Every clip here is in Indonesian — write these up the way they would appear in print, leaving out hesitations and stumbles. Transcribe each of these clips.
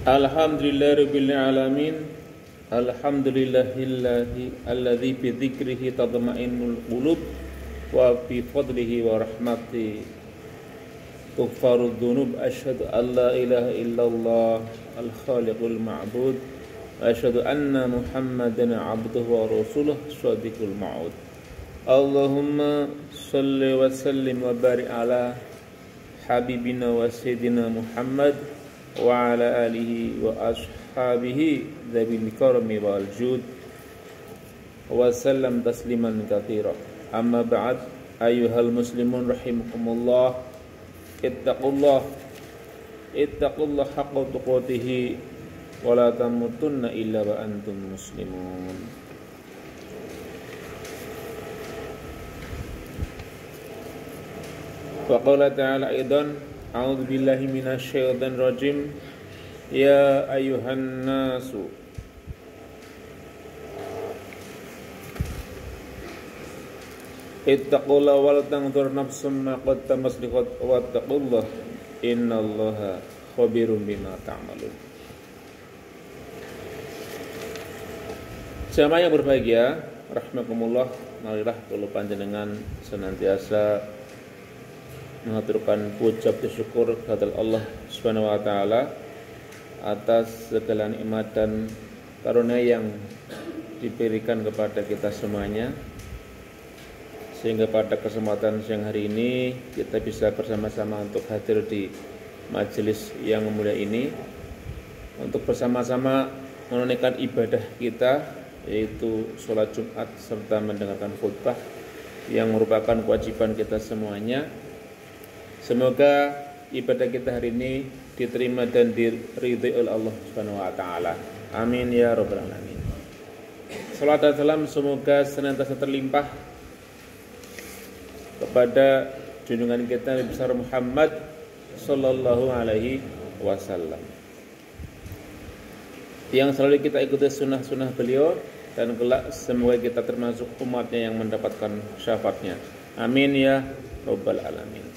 Alhamdulillahirabbil alamin. Alhamdulillahillahi alladzi bi dzikrihi tatma'innul qulub wa bi fadlihi wa rahmatihi tughfarud dzunub. Asyhadu an la ilaha illallah al-khaliqul ma'bud wa asyhadu anna Muhammadan 'abduhu wa rasuluh shadiqul ma'ud. Allahumma shalli wa sallim wa barik ala habibina wa sayyidina Muhammad wa ala alihi wa ashabihi dhabil karami wal jud wa sallam tasliman katsira. Amma ba'd, ayyuhal muslimun rahimakumullah, ittaqullah haqqa tuqatih wa la tamutunna illa wa antum muslimun. Wa qala ta'ala aidan, a'udzu billahi minasy syaithanir rajim. Ya ayyuhan nasu ittaqullaha wal tanzur nafsum ma qaddamat lighad wattaqullaha innallaha khabirum bima ta'malun. Jamaah yang berbahagia, rahimakumullah, marilah kula panjenengan senantiasa mengaturkan puja syukur kepada Allah Subhanahu wa taala atas segala nikmat dan karunia yang diberikan kepada kita semuanya, sehingga pada kesempatan siang hari ini kita bisa bersama-sama untuk hadir di majelis yang mulia ini untuk bersama-sama menunaikan ibadah kita, yaitu sholat Jumat serta mendengarkan khutbah yang merupakan kewajiban kita semuanya. Semoga ibadah kita hari ini diterima dan diridhai oleh Allah Subhanahu wa taala. Amin ya rabbal alamin. Salat dan salam semoga senantiasa terlimpah kepada junjungan kita Nabi besar Muhammad sallallahu alaihi wasallam, yang selalu kita ikuti sunnah-sunnah beliau, dan kelak semoga kita termasuk umatnya yang mendapatkan syafaatnya. Amin ya rabbal alamin.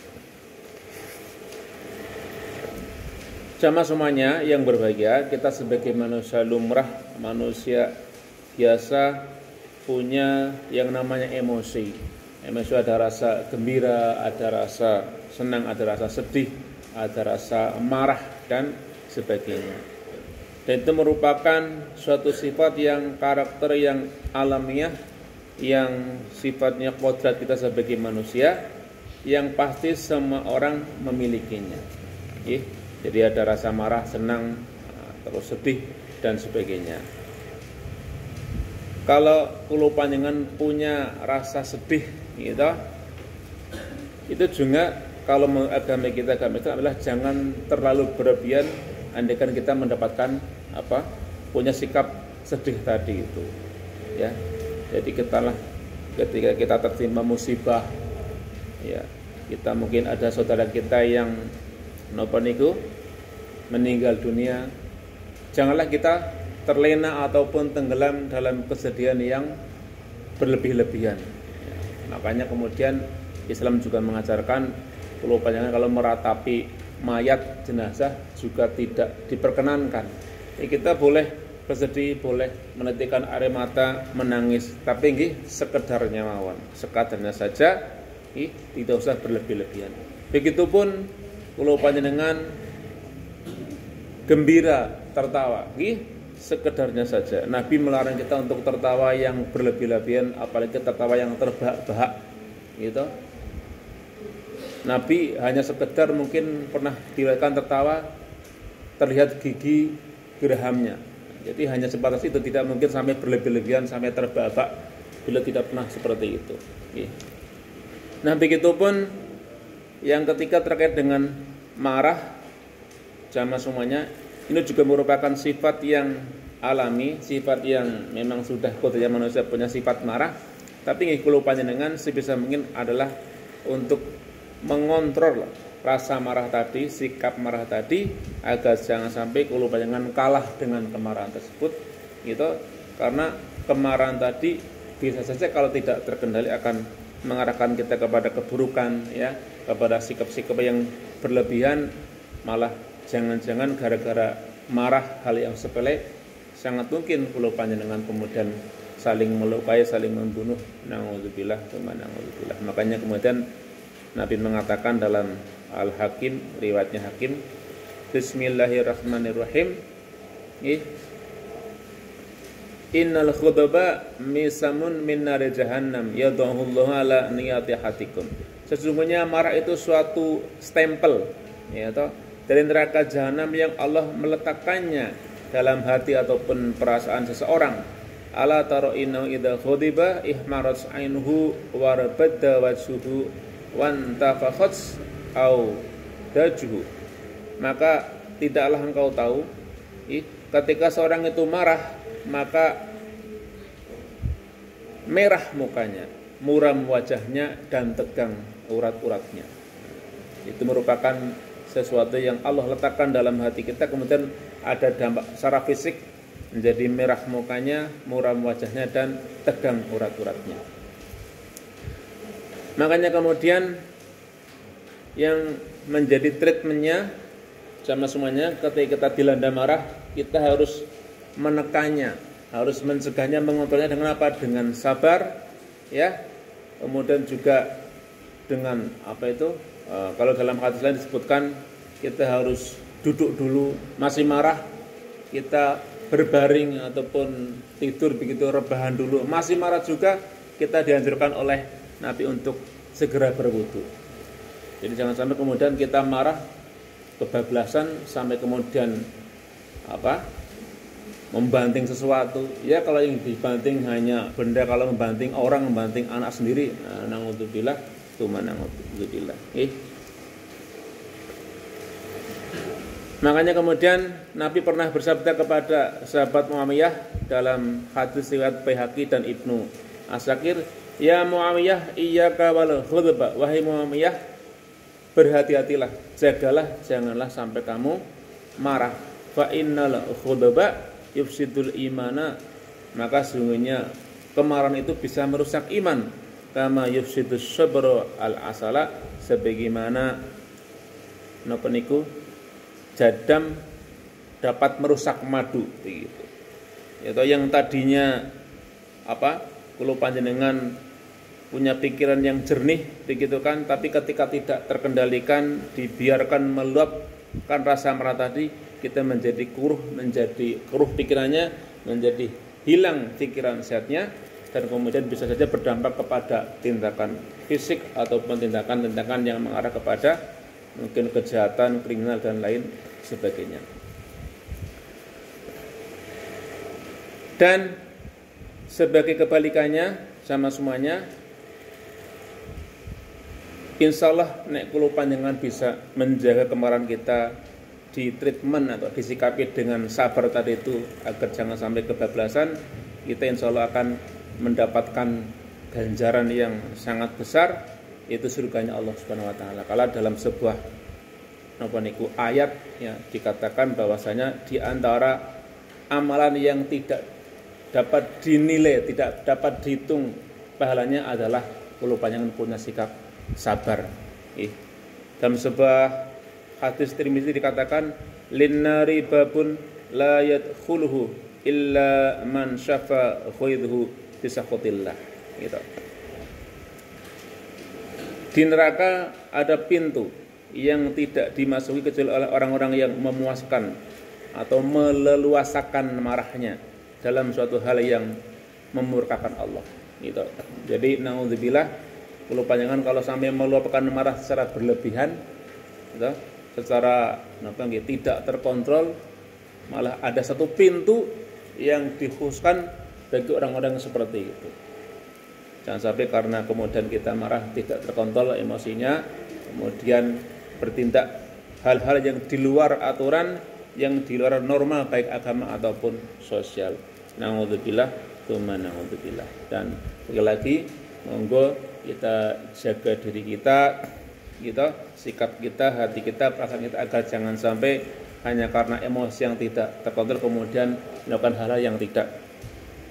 Jamaah semuanya yang berbahagia, kita sebagai manusia lumrah, manusia biasa, punya yang namanya emosi. Emosi ada rasa gembira, ada rasa senang, ada rasa sedih, ada rasa marah dan sebagainya. Dan itu merupakan suatu sifat yang karakter yang alamiah, yang sifatnya kodrat kita sebagai manusia, yang pasti semua orang memilikinya. Jadi ada rasa marah, senang, terus sedih dan sebagainya. Kalau kulo panjenengan punya rasa sedih gitu, itu juga kalau agama kita adalah jangan terlalu berlebihan, andaikan kita mendapatkan punya sikap sedih tadi itu, ya. Jadi ketika kita tertimpa musibah, ya, kita mungkin ada saudara kita yang meninggal dunia, janganlah kita terlena ataupun tenggelam dalam kesedihan yang berlebih-lebihan. Makanya kemudian Islam juga mengajarkan kalau meratapi mayat jenazah juga tidak diperkenankan. Kita boleh bersedih, boleh menitikkan air mata, menangis, tapi sekedarnya mawon, sekadarnya saja, tidak usah berlebih-lebihan. Begitupun kalau panjenengan gembira, tertawa, sekedarnya saja. Nabi melarang kita untuk tertawa yang berlebih-lebihan, apalagi tertawa yang terbahak-bahak, gitu. Nabi hanya sekedar mungkin pernah diriwayatkan tertawa terlihat gigi gerahamnya. Jadi hanya sebatas itu, tidak mungkin sampai berlebih-lebihan, sampai terbahak-bahak, bila tidak pernah seperti itu. Nah, begitupun yang ketiga terkait dengan marah, jamaah semuanya, ini juga merupakan sifat yang alami, sifat yang memang sudah kodratnya manusia punya sifat marah. Tapi kulo panjenengan sebisa mungkin adalah untuk mengontrol rasa marah tadi, sikap marah tadi, agar jangan sampai kulo panjenengan kalah dengan kemarahan tersebut, gitu. Karena kemarahan tadi bisa saja kalau tidak terkendali akan mengarahkan kita kepada keburukan, ya, kepada sikap-sikap yang berlebihan, malah jangan-jangan gara-gara marah hal yang sepele, sangat mungkin kula panjenengan kemudian saling melukai, saling membunuh. Nauzubillah, na'udzubillah. Makanya kemudian Nabi mengatakan dalam Al-Hakim, riwayatnya Hakim, Bismillahirrahmanirrahim. Innal khudaba misamun min nari jahannam yadahullahu ala niyati hatikum. Sesungguhnya marah itu suatu stempel, ya toh, dari neraka jahanam yang Allah meletakkannya dalam hati ataupun perasaan seseorang. Ala taro innahu idza khudiba ihmarat ainuhu wa rabadda wajhuhu wan tafakhats au dajuhu. Maka tidaklah engkau tahu ketika seorang itu marah, maka merah mukanya, muram wajahnya, dan tegang urat-uratnya. Itu merupakan sesuatu yang Allah letakkan dalam hati kita, kemudian ada dampak secara fisik, menjadi merah mukanya, muram wajahnya, dan tegang urat-uratnya. Makanya kemudian yang menjadi treatmentnya sama semuanya, ketika kita dilanda marah, kita harus menekannya, harus mencegahnya, mengontrolnya dengan apa? Dengan sabar, ya. Kemudian juga dengan apa itu? Kalau dalam hadis lain disebutkan kita harus duduk dulu, masih marah, kita berbaring ataupun tidur begitu, rebahan dulu. Masih marah juga, kita dianjurkan oleh Nabi untuk segera berwudu. Jadi jangan sampai kemudian kita marah kebablasan sampai kemudian membanting sesuatu. Ya kalau yang dibanting hanya benda, kalau membanting orang, membanting anak sendiri, na'udzubillah, na'udzubillah. Makanya kemudian Nabi pernah bersabda kepada sahabat Muawiyah dalam hadis riwayat Baihaqi dan Ibnu Asakir, ya Muawiyah, iyyaka wal khudba, wahai Muawiyah, berhati-hatilah, jagalah, janganlah sampai kamu marah. Fa innal khudba yufsidul imana, maka sungguhnya kemarahan itu bisa merusak iman. Kama yufsidus sabru al asala, sebagaimana napa niku jadam dapat merusak madu begitu. Yaitu yang tadinya kula panjenengan punya pikiran yang jernih begitu kan, tapi ketika tidak terkendalikan, dibiarkan meluapkan rasa marah tadi, kita menjadi keruh pikirannya, menjadi hilang pikiran sehatnya, dan kemudian bisa saja berdampak kepada tindakan fisik ataupun tindakan-tindakan yang mengarah kepada mungkin kejahatan, kriminal, dan lain sebagainya. Dan sebagai kebalikannya sama semuanya, insya Allah nek kula panjenengan bisa menjaga kemarahan kita, di treatment atau disikapi dengan sabar tadi itu agar jangan sampai kebablasan, kita insya Allah akan mendapatkan ganjaran yang sangat besar, yaitu surganya Allah Subhanahu wa taala. Kalau dalam sebuah ayat ya dikatakan bahwasanya di antara amalan yang tidak dapat dinilai, tidak dapat dihitung pahalanya adalah kula panjenengan punya sikap sabar. Dalam sebuah hadis Tirmizi dikatakan, linnari babun la yadkhuluhu illa man syafa khaidhu bisakhatillah. Gitu. Di neraka ada pintu yang tidak dimasuki kecuali oleh orang-orang yang memuaskan atau meleluasakan marahnya dalam suatu hal yang memurkakan Allah. Gitu. Jadi naudzubillah, kula panjenengan kalau sampai meluapkan marah secara berlebihan, gitu, secara tidak terkontrol, malah ada satu pintu yang dikhususkan bagi orang-orang seperti itu. Jangan sampai karena kemudian kita marah tidak terkontrol emosinya, kemudian bertindak hal-hal yang di luar aturan, yang di luar norma baik agama ataupun sosial. Na'udzubillah, tsumma na'udzubillah. Dan sekali lagi, monggo kita jaga diri kita, sikap kita, hati kita, perasaan kita, agar jangan sampai hanya karena emosi yang tidak terkontrol kemudian melakukan hal-hal yang tidak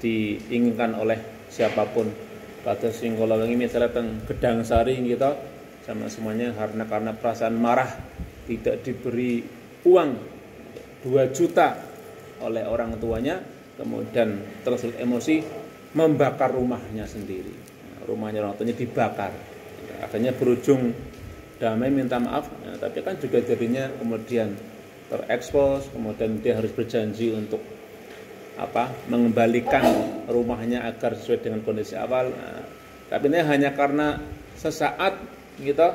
diinginkan oleh siapapun. Pada singgola wengi misalnya teng Gedang Sari gitu, sama semuanya karena perasaan marah, tidak diberi uang 2 juta oleh orang tuanya, kemudian tersulut emosi membakar rumahnya sendiri. Rumahnya orang tuanya dibakar. Akhirnya berujung damai minta maaf, tapi kan juga jadinya kemudian terekspos, kemudian dia harus berjanji untuk mengembalikan rumahnya agar sesuai dengan kondisi awal. Tapi ini hanya karena sesaat gitu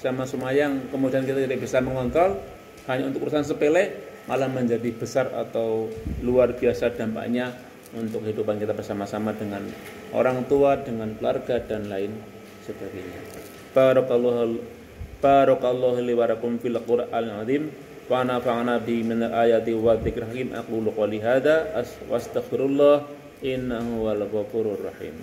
sama semayang, kemudian kita tidak bisa mengontrol, hanya untuk urusan sepele malah menjadi besar atau luar biasa dampaknya untuk kehidupan kita bersama-sama dengan orang tua, dengan keluarga dan lain sebagainya. Barakallahu li wa lakum fil Qur'anil azim wa nafa'ana bi min ayati wa dzikril hakim. Aqulu qouli hadza wa astaghfirullah innahu wal ghafurur rahim.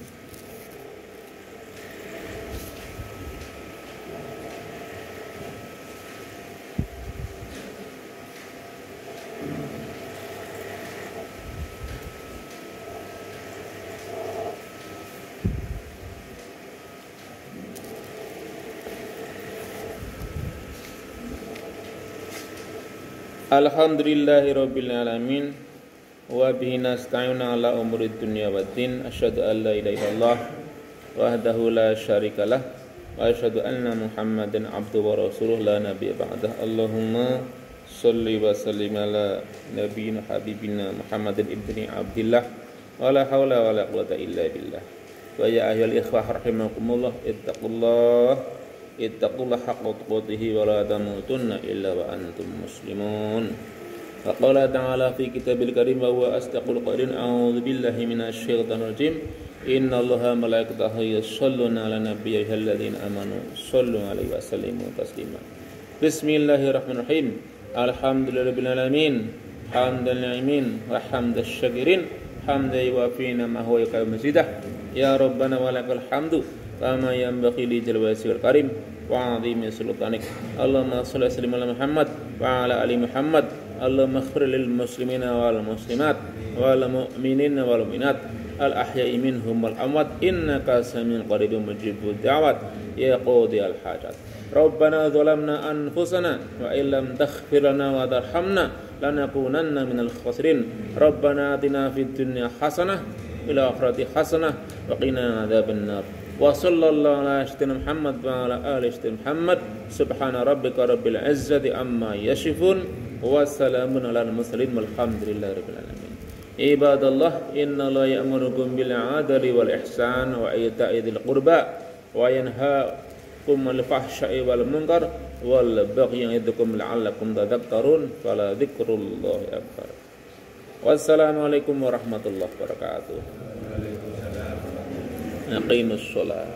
Alhamdulillahirabbil alamin wa bihi nasta'inu ala umurid dunya waddin. Asyhadu an la ilaha illallah wahdahu la syarikalah wa asyhadu anna Muhammadan abduhu wa rasuluh la nabiyya ba'dah. Allahumma shalli wa sallim ala nabiyyina habibina Muhammadin ibni Abdillah wa la haula wa la quwwata illa billah. Wa ya ayyuhal ikhwah rahimakumullah ittaqullah haqqa tuqatih wa la tamutunna illa wa antum muslimun. Wa qala ta'ala fi kitabil karim wa huwa asdaqul qairin. A'udzu billahi minasy syaithanir rajim. Innallaha malaikatahu yusholluna 'alan nabiyyi ayyuhalladzina amanu shollu 'alaihi wa sallimu taslima. Bismillahirrahmanirrahim. Alhamdulillahirabbil alamin. Hamdan limin wa hamdash syakirin. Hamdan yuwafi ni'amahu wa yukafi mazidah. Ya rabbana wa lakal hamdu kama yanbaghi li jalali wajhikal karim wa 'azimi sultanik. Allahumma shalli wa sallim ala Muhammad wa ala ali Muhammad. Allahumma ighfir lil muslimina wal muslimat wal mu'minina wal mu'minat al ahya'i minhum wal amwat innaka samiun qaribun mujibud da'wat ya qadiyal hajat. Rabbana zalamna anfusana wa illam taghfir lana wa tarhamna lanakunanna minal khasirin. Rabbana atina fid dunya hasanah ila akhirati hasanah wa qina adzabannar. Wa sallallahu ala sayyidina Muhammad wa ala ali sayyidina Muhammad. Subhana rabbika rabbil izzati amma yasifun wa salamun alal mursalin walhamdulillahi rabbil alamin. Ibadallah, innallaha ya'murukum bil 'adli wal ihsan wa ita'i dzil qurba wa yanhaakum 'anil fahsya'i wal munkar wal baghi ya'idukum la'allakum tadhakkarun. Fala dzikrullahi akbar. Wassalamualaikum warahmatullahi wabarakatuh. Aqimus shalah.